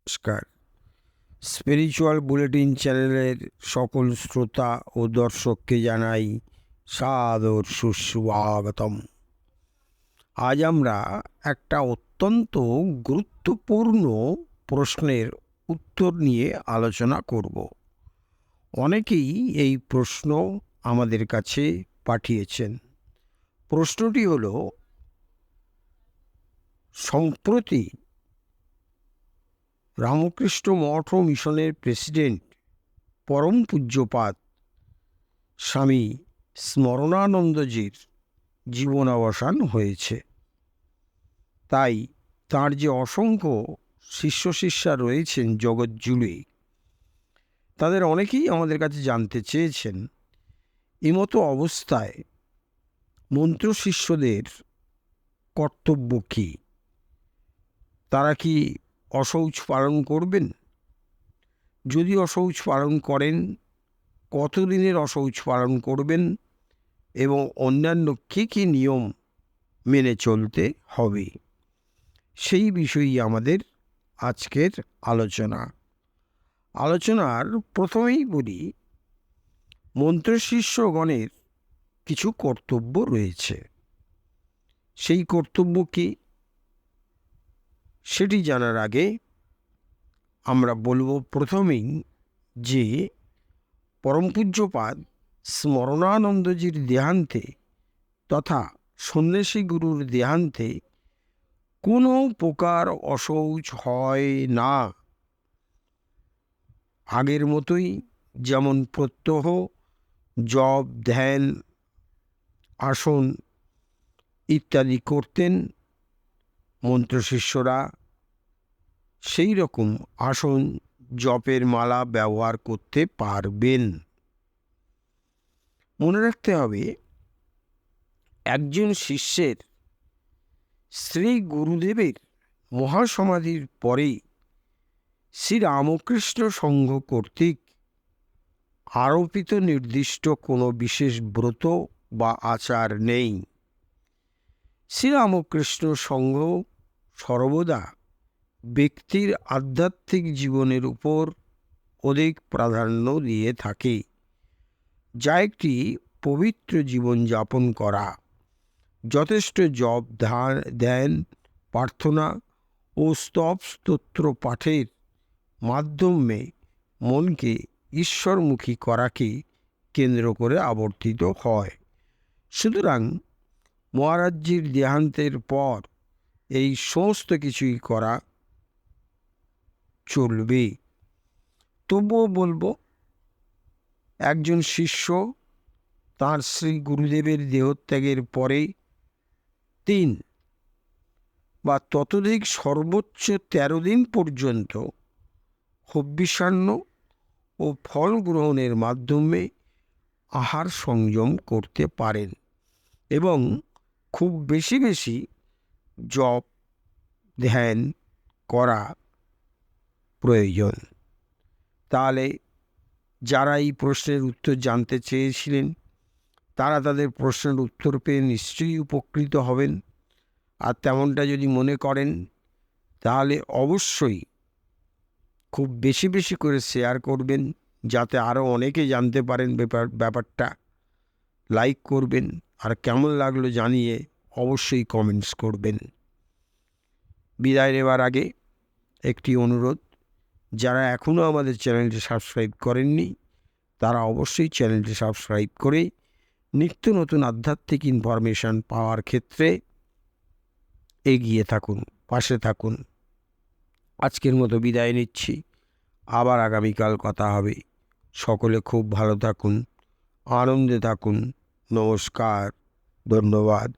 নমস্কার। Spiritual bulletin চ্যানেলের সকল শ্রোতা ও দর্শককে জানাই সাদর সুস্বাগতম। আজ আমরা একটা অত্যন্ত গুরুত্বপূর্ণ প্রশ্নের উত্তর নিয়ে আলোচনা করব। অনেকেই এই প্রশ্ন আমাদের কাছে পাঠিয়েছেন। প্রশ্নটি হলো, সম্প্রতি রামকৃষ্ণ মঠ ও মিশনের প্রেসিডেন্ট পরম পূজ্যপাদ স্বামী স্মরণানন্দজির জীবনাবসান হয়েছে। তাই তাঁর যে অসংখ্য শিষ্য শিষ্যা রয়েছেন জগৎ জুড়ে, তাদের অনেকেই আমাদের কাছে জানতে চেয়েছেন, এমতো অবস্থায় মন্ত্র শিষ্যদের কর্তব্য কী? তারা কি অশৌচ পালন করবেন? যদি অশৌচ পালন করেন, কতদিনের অশৌচ পালন করবেন এবং অন্যান্য কী কী নিয়ম মেনে চলতে হবে, সেই বিষয়ই আমাদের আজকের আলোচনার প্রথমেই বলি, মন্ত্রশিষ্যগণের কিছু কর্তব্য রয়েছে। সেই কর্তব্য কি, সেটি জানার আগে আমরা বলবো প্রথমেই যে পরম পূজ্যপাদ স্মরণানন্দজির দেহান্তে তথা সন্ন্যাসী গুরুর দেহান্তে কোনো প্রকার অশৌচ হয় না। আগের মতোই যেমন প্রত্যহ, জপ, ধ্যান, আসন ইত্যাদি করতেন মন্ত্রশিষ্যরা, সেই রকম আসন, জপের মালা ব্যবহার করতে পারবেন। মনে রাখতে হবে, একজন শিষ্যের শ্রী গুরুদেবের মহাসমাধির পরেই শ্রী রামকৃষ্ণ সংঘ কর্তৃক আরোপিত নির্দিষ্ট কোনো বিশেষ ব্রত বা আচার নেই। শ্রীরামকৃষ্ণ সংঘ সর্বদা ব্যক্তির আধ্যাত্মিক জীবনের উপর অধিক প্রাধান্য দিয়ে থাকে, যা একটি পবিত্র জীবনযাপন করা, যথেষ্ট জপ, ধ্যান, প্রার্থনা ও স্তব-স্তোত্র পাঠের মাধ্যমে মনকে ঈশ্বরমুখী করাকে কেন্দ্র করে আবর্তিত হয়। সুতরাং মহারাজজির দেহান্তের পর এই সমস্ত কিছুই করা চলবে। তবুও বলবো, একজন শিষ্য তাঁর শ্রী গুরুদেবের দেহত্যাগের পরে 3 বা ততোধিক সর্বোচ্চ 13 দিন পর্যন্ত হবিষ্যান্ন ও ফল গ্রহণের মাধ্যমে আহার সংযম করতে পারেন এবং খুব বেশি বেশি জপ, ধ্যান করা প্রয়োজন। তাহলে যারা এই প্রশ্নের উত্তর জানতে চেয়েছিলেন, তারা তাদের প্রশ্নের উত্তর পেয়ে নিশ্চয়ই উপকৃত হবেন। আর তেমনটা যদি মনে করেন, তাহলে অবশ্যই খুব বেশি বেশি করে শেয়ার করবেন, যাতে আরও অনেকে জানতে পারেন ব্যাপারটা। লাইক করবেন, আর কেমন লাগলো জানিয়ে অবশ্যই কমেন্টস করবেন। বিদায় নেবার আগে একটি অনুরোধ, যারা এখনও আমাদের চ্যানেলটি সাবস্ক্রাইব করেননি, তারা অবশ্যই চ্যানেলটি সাবস্ক্রাইব করে নিত্য নতুন আধ্যাত্মিক ইনফরমেশান পাওয়ার ক্ষেত্রে এগিয়ে থাকুন, পাশে থাকুন। আজকের মতো বিদায় নিচ্ছি, আবার আগামীকাল কথা হবে। সকলে খুব ভালো থাকুন, আনন্দে থাকুন। নমস্কার, ধন্যবাদ।